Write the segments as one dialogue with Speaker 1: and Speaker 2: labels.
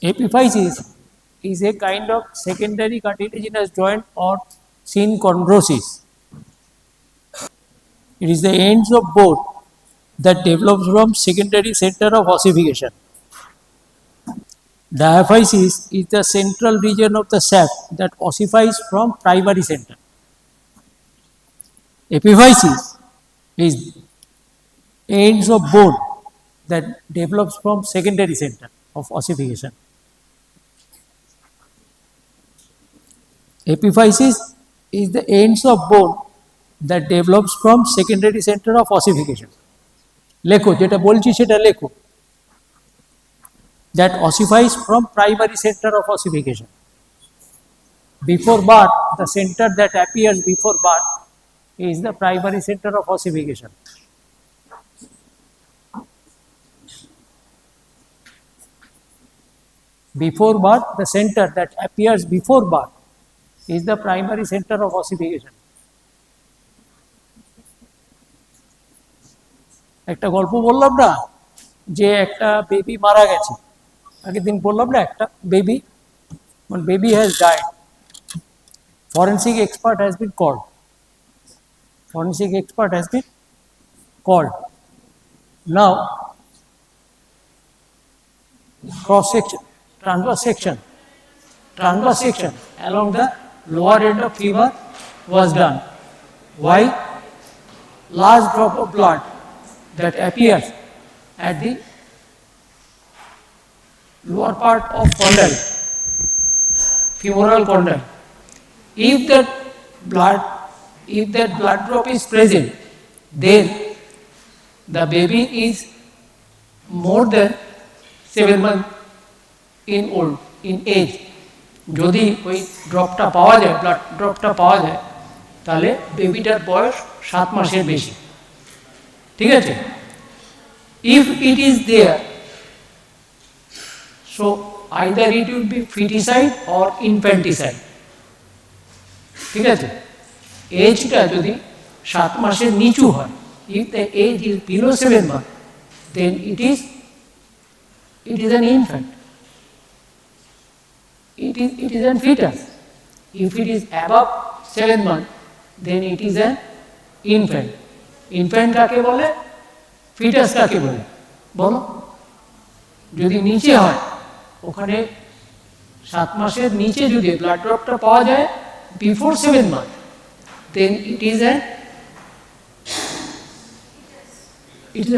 Speaker 1: Epiphysis is a kind of secondary cartilaginous joint or synchondrosis. It is the ends of bone that develops from secondary center of ossification. Diaphysis is the central region of the shaft that ossifies from primary center. Epiphysis is ends of bone that develops from secondary center of ossification. Epiphysis is the ends of bone that develops from secondary center of ossification. লেখো যেটা বলছি সেটা লেখো that ossifies from primary center of ossification. Before birth, the center that appears before birth is the primary center of ossification. Before birth, the center that appears before birth is the primary center of ossification. একটা গল্প বললাম না যে একটা baby মারা গেছে, আগের দিন বললাম না একটা baby, when baby has died, forensic expert has been called. Forensic expert has been called. Now, cross section, transverse section along the lower end of femur was done. Why? Large drop of blood that appears at the lower part of condyle, femoral condyle. If that blood drop is present, then the baby is more than 7 months in age. যদি ওই ড্রপটা পাওয়া যায়, blood ড্রপটা পাওয়া যায়, তাহলে বেবিটার বয়স 7 মাসের বেশি। ঠিক আছে? If it is there, so either it will be feticide or infanticide. ঠিক আছে? এজটা যদি 7 মাসের নিচু হয়, if the age is below 7 months, then it is an infant. It is an fetus. If it is above 7 months, then it is an infant. Infant কাকে বলে? Foetus কাকে বলে? বলো। যদি নিচে হয়, ওখানে 7 মাসের নিচে যদি ব্লাড ড্রপটা পাওয়া যায় before 7 months, then it is a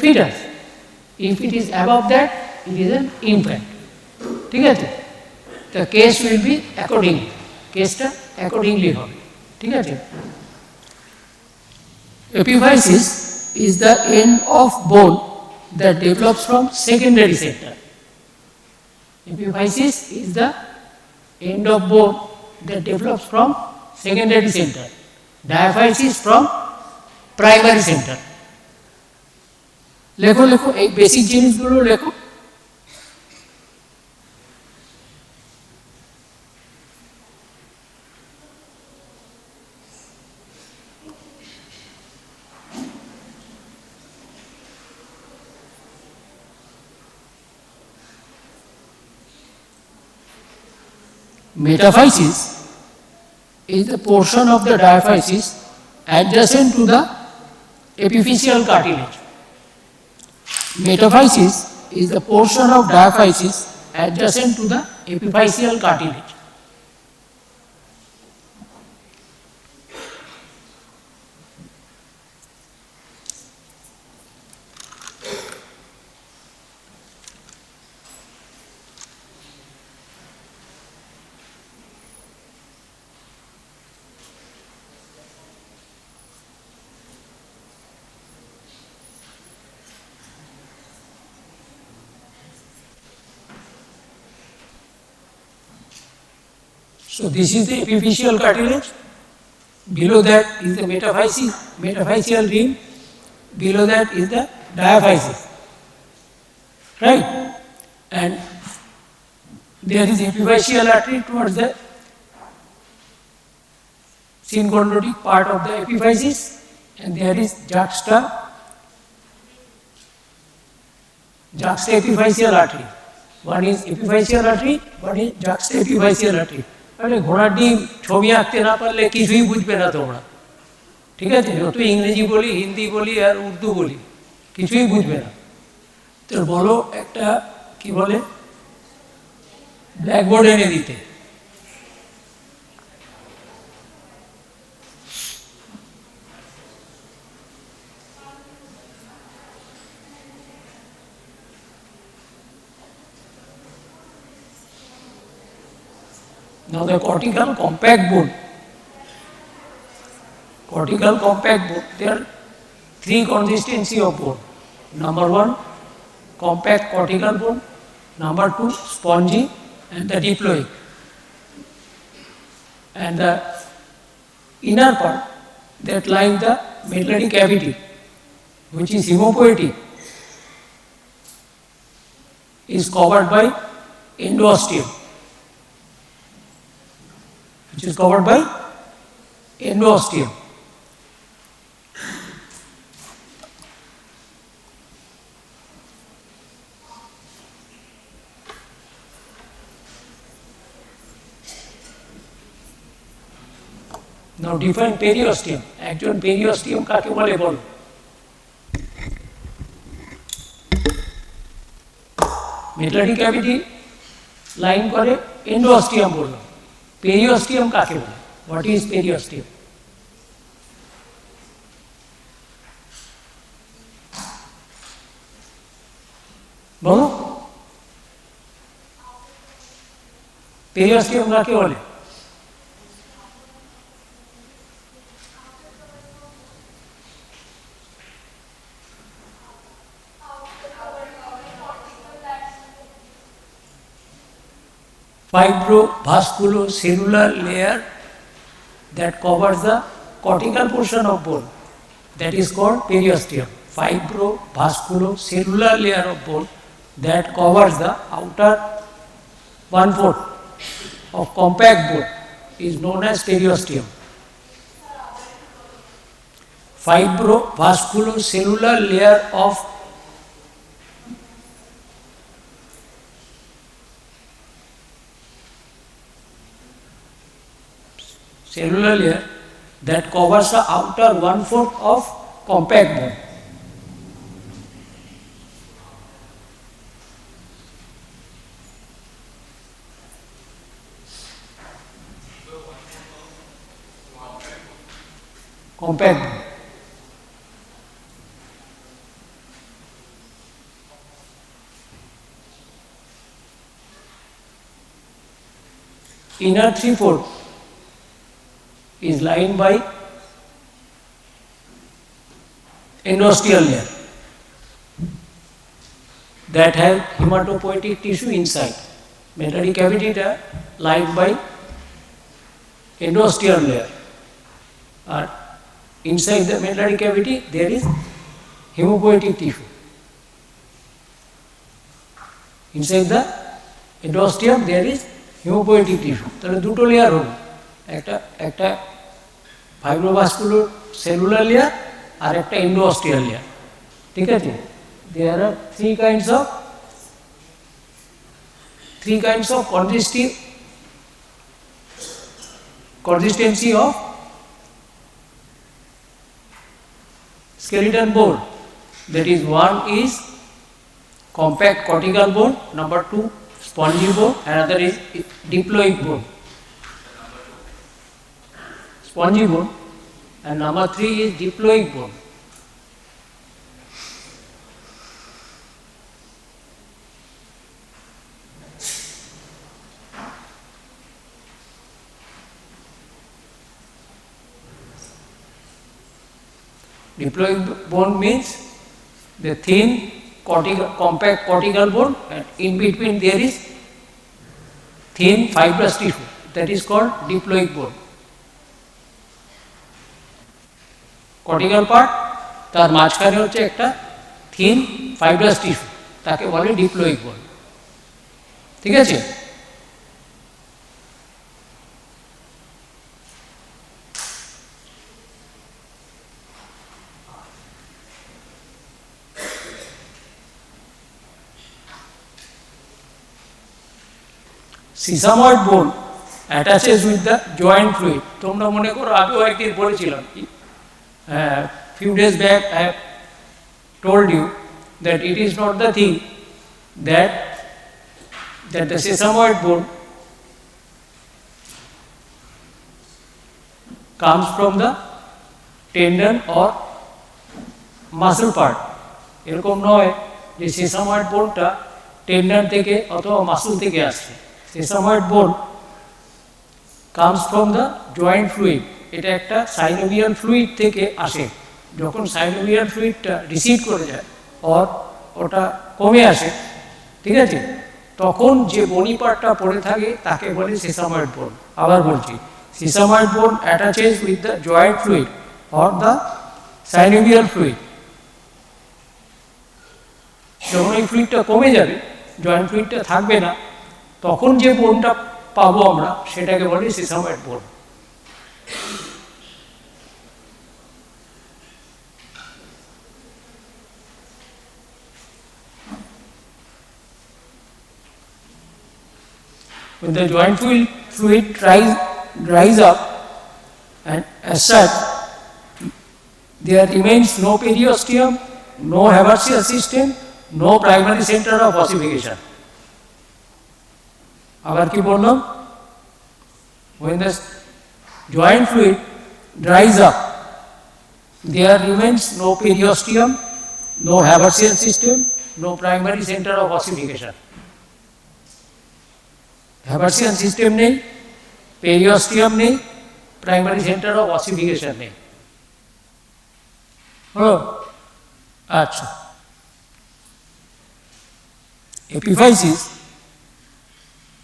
Speaker 1: fetus. If it is above that, it is an infant. ঠিক আছে? The case will be accordingly. কেসটা accordingly হবে। ঠিক আছে? Epiphysis is the end of bone that develops from secondary center. Epiphysis is the end of bone that develops from secondary center. Diaphysis from primary center. লেখো এই basic জিনিসগুলো লেখো। Metaphysis is the portion of the diaphysis adjacent to the epiphyseal cartilage. Metaphysis is the portion of diaphysis adjacent to the epiphyseal cartilage. So this is the epiphyseal cartilage. Below that is the metaphyseal ring. Below that is the diaphysis. Right? And there is epiphyseal artery towards the synchondrotic part of the epiphysis, and there is juxta epiphyseal artery. one is epiphyseal artery, one is juxtaepiphyseal artery. মানে ঘোড়ার ডিম ছবি আঁকতে না পারলে কিছুই বুঝবে না তোমরা, ঠিক আছে? যত ইংরেজি বলি, হিন্দি বলি আর উর্দু বলি, কিছুই বুঝবে না। তো বলো একটা কি বলে ব্ল্যাকবোর্ড এনে দিতে। Now the cortical compact bone. Cortical compact bone, there are three consistency of bone. Number one, compact cortical bone. Number two, spongy and the diploid. And the inner part that line the medullary cavity, which is hemopoietic, is covered by endosteum. Which is covered by endosteum. Now define periosteum. Actual periosteum কাকে বলে বলো? medullary cavity line করে endosteum বললো। periosteum কাকে বলে? What is periosteum? বলো, periosteum কাকে বলে? Fibrovasculocellular layer that covers the cortical portion of bone, that is called periosteum. Fibrovasculocellular layer of bone that covers the outer 1/4 of compact bone is known as periosteum. Fibrovasculocellular layer of cellular layer that covers the outer 1/4 of compact bone. Compact bone. Inner 3/4 is lined by endosteal layer that has hematopoietic tissue inside. Medullary cavity lined by endosteal layer. Inside the medullary cavity there is hemopoietic tissue. Inside the endosteum there is hemopoietic tissue. তাহলে দুটো layer হলো, একটা ফাইব্রোভাস্কুলার cellular layer আর একটা এন্ডোস্টিয়াল layer, ঠিক আছে? দেয়ার আর three kinds of consistency of skeletal bone. That is, one is compact cortical bone, number two spongy bone, another is diploid bone, spongy bone, and number three is diploid bone. Diploid bone means the thin compact cortical bone, and in between there is thin fibrous tissue, that is called diploid bone. Cortical part, তার মাঝখানে হচ্ছে একটা thin fibrous tissue, তাকে বলে diploid bone, ঠিক আছে? sesamoid bone attaches with the joint fluid. তোমরা মনে করো আগেও একদিন বলেছিলাম, few days back I have told you that it is not the thing that the sesamoid bone comes from the tendon or muscle part. এরকম নয় যে সেসাময়েড বোনটা টেন্ডন থেকে অথবা মাসল থেকে আসছে। সেসাময়েড বোন comes from the joint fluid. এটা একটা সাইনোভিয়াল ফ্লুইড থেকে আসে। যখন সাইনোভিয়াল ফ্লুইডটা রিসিড করে যায় অর ওটা কমে আসে, ঠিক আছে, তখন যে বনি পার্টটা পড়ে থাকে তাকে বলে সেসাময়েড বোন। আবার বলছি, sesamoid bone attaches with the joint fluid or the synovial fluid. যখন এই ফ্লুইডটা কমে যাবে, জয়েন্ট ফ্লুইডটা থাকবে না, তখন যে বোনটা পাবো আমরা সেটাকে বলি সেসাময়েড বোন। When the joint fluid dries up, and as such, there remains no periosteum, no Haversian system, no primary center of ossification. আবার কি বললাম? When the joint fluid dries up, there remains no periosteum, no Haversian system, no primary center of ossification. Haversian system নেই, periosteum নেই, primary center of ossification নেই। হলো? আচ্ছা, epiphysis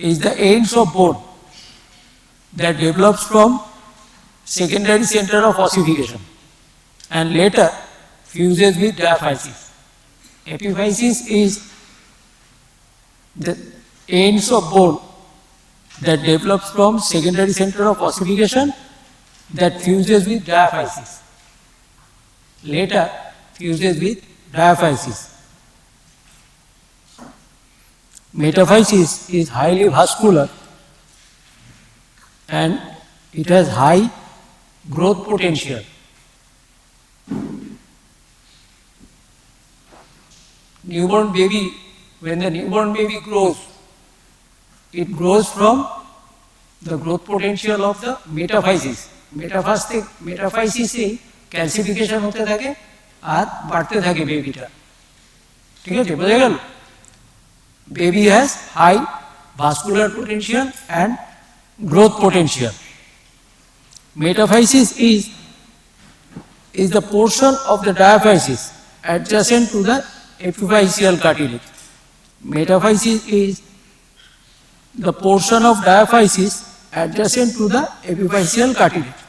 Speaker 1: is the ends of bone that develops from secondary center of ossification and later fuses with diaphysis. Epiphysis is the ends of bone that develops from secondary center of ossification that fuses with diaphysis. Later fuses with diaphysis. Metaphysis is highly vascular and it has high growth potential. Newborn baby, when the newborn baby grows, it grows from the growth potential of the metaphysis. Metaphysis calcification হতে থাকে আর বাড়তে থাকে বেবিটা, ঠিক আছে, বোঝা গেল? Baby has high vascular potential and growth potential. Metaphysis is the portion of the diaphysis adjacent to the epiphyseal cartilage. Metaphysis is the portion of diaphysis adjacent to the epiphyseal cartilage.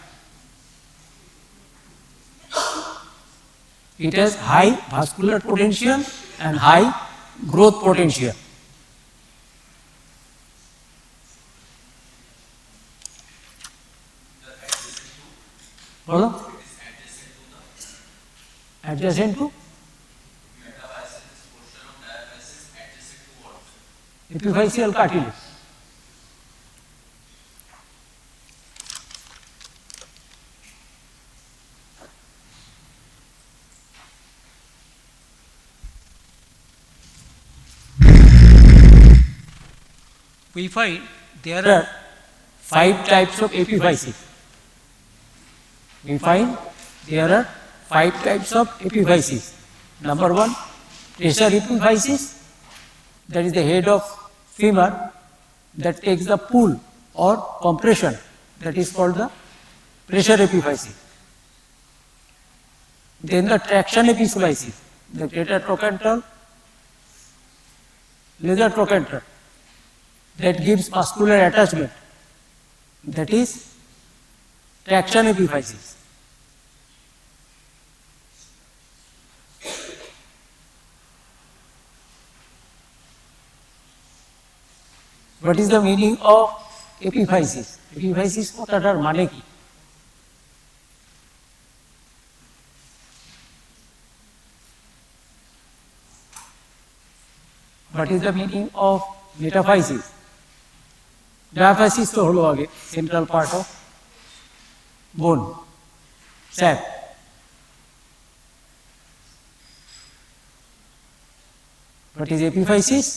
Speaker 1: It has high vascular potential and high growth potential. Hello? Adjacent to? Epiphyseal cartilage. We find there are 5 types of epiphysis. We find there are 5 types of epiphysis. Number 1, pressure epiphysis, that is the head of femur that takes the pull or compression, that is called the pressure epiphysis. Then the traction epiphysis, the greater trochanter, lesser trochanter, that gives muscular attachment, that is traction epiphysis. What is the meaning of epiphysis? Epiphysis কথাটার মানে কি? What is the meaning of metaphysis? diaphysis तो hello आगे central part of bone sac. What is epiphysis?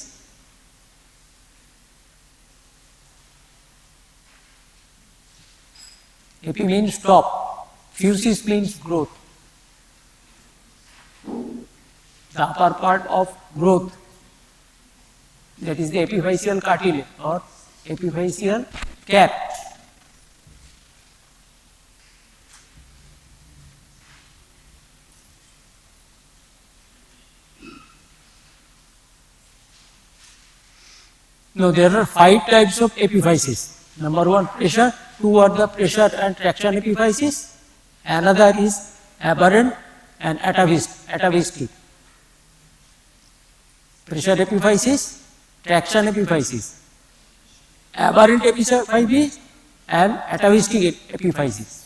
Speaker 1: Epi means top, physis means growth. The upper part of growth, that is the epiphyseal cartilage or epiphyseal cap. Now there are 5 types of epiphysis. Number 1, pressure. 2 are the pressure and traction epiphysis. Another is aberrant and atavistic. Pressure epiphysis, traction epiphysis, aberrant epiphysis and atavistic epiphysis.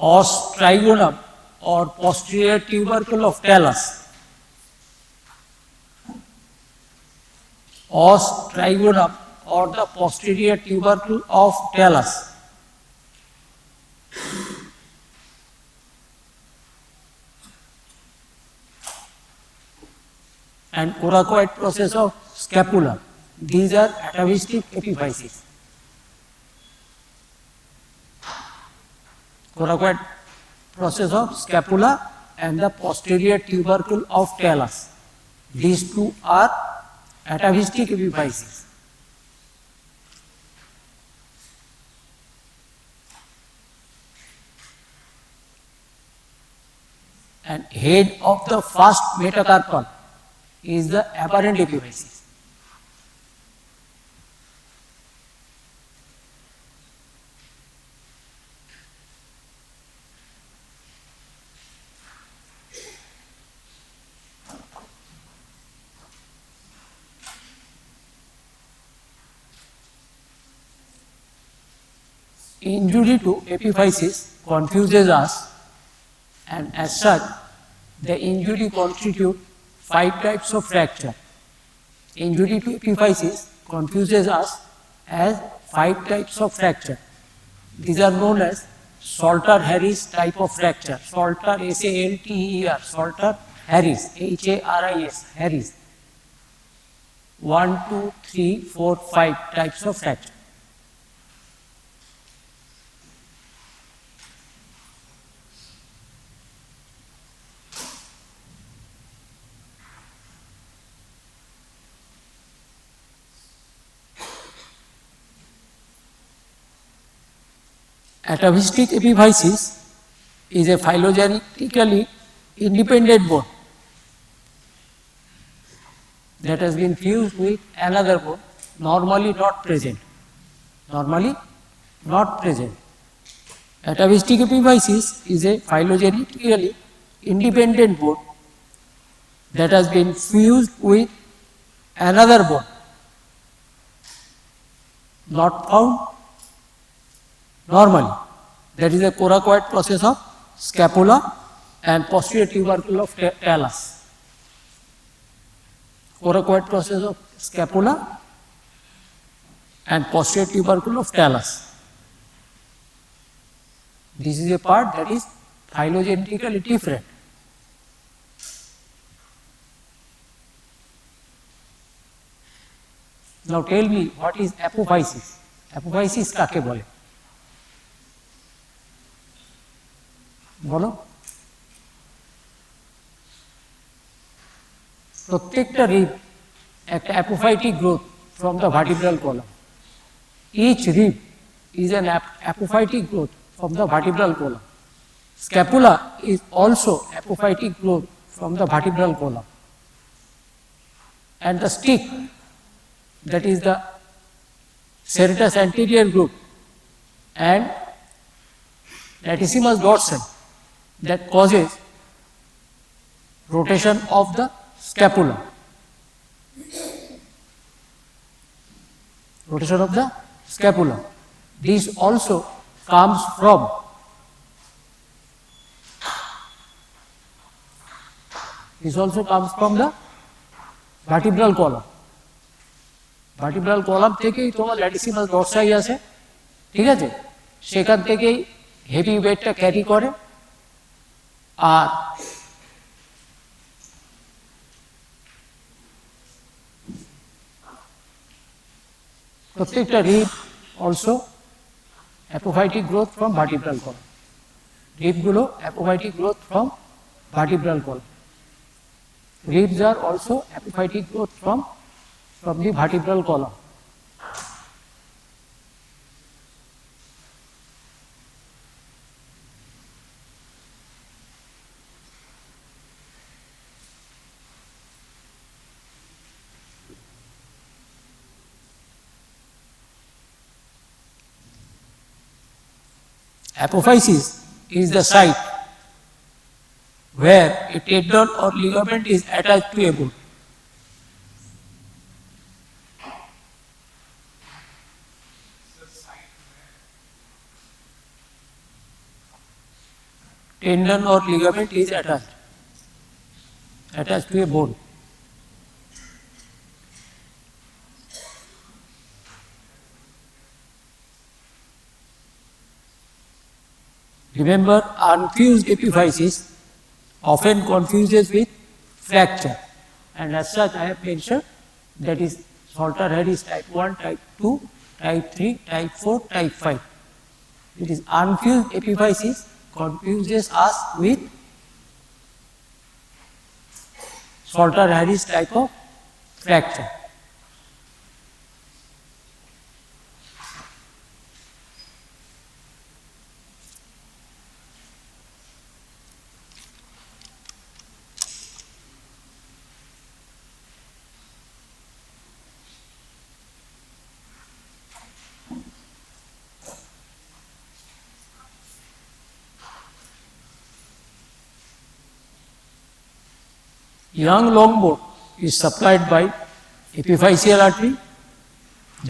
Speaker 1: Os trigonum or posterior tubercle of talus. Os trigonum or the posterior tubercle of talus. And coracoid process of scapula. These are atavistic epiphysis. Coracoid process of scapula and the posterior tubercle of talus. These two are atavistic epiphysis. And head of the first metacarpal is the aberrant epiphysis. Injury to epiphysis confuses us, and as such, the injury constitute 5 types of fracture. Injury to epiphysis confuses us as 5 types of fracture. These are known as Salter-Harris type of fracture. Salter, S-A-L-T-E-R, Salter-Harris, H-A-R-I-S, Harris. 1, 2, 3, 4, 5 types of fracture. Atavistic epiphysis is a phylogenetically independent bone that has been fused with another bone, normally not present. Normally not present. Atavistic epiphysis is a phylogenetically independent bone that has been fused with another bone, not found normally. That is a coracoid process of scapula and posterior tubercle of talus. Coracoid process of scapula and posterior tubercle of talus. This is a part that is phylogenetically different. Now tell me, what is apophysis? Apophysis কাকে বলে? বলো। প্রত্যেকটা rib একটা apophytic growth from the vertebral column. Each rib is an apophytic growth from the vertebral column. Scapula is also apophytic growth from the vertebral column. And the stick, that is the serratus anterior group, and latissimus dorsal, that causes rotation of the scapula. Rotation of the scapula. This also comes from the vertebral column. Vertebral column থেকেই তোমার latissimus ডরসাই আছে, ঠিক আছে, সেখান থেকেই heavy ওয়েটটা carry করে। আর প্রত্যেকটা rib also apophytic growth from vertebral column. রিবগুলো apophytic growth from vertebral column. Ribs are also epiphytic growth from the vertebral column. Apophysis is the site where a tendon or ligament is attached to a bone. Tendon or ligament is attached to a bone. Remember, unfused epiphysis often confuses with fracture, and as such I have mentioned that is Salter-Harris type 1, type 2, type 3, type 4, type 5. It is unfused epiphysis confuses us with Salter-Harris type of fracture. Young long bone is supplied by epiphyseal artery,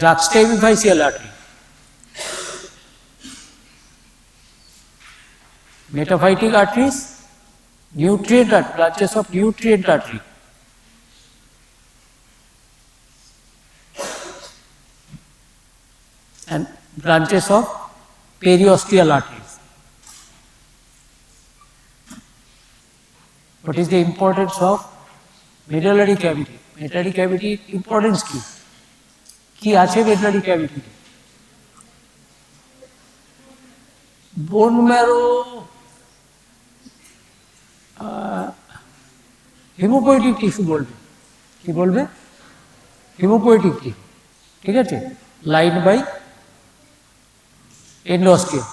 Speaker 1: juxtaepiphyseal artery, metaphytic arteries, nutrient artery, branches of nutrient artery, and branches of periosteal arteries. What is the importance of medullary cavity? Medullary cavity importance কি আছে medullary cavity? Bone marrow, haemopoietic tissue বলবে, কি বলবে? Haemopoietic tissue, ঠিক আছে, line by endosteum,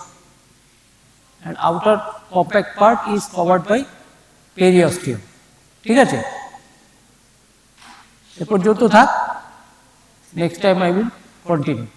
Speaker 1: and outer compact part is covered by periosteum, ঠিক আছে। এ পর্যন্ত থাক, next time I will continue.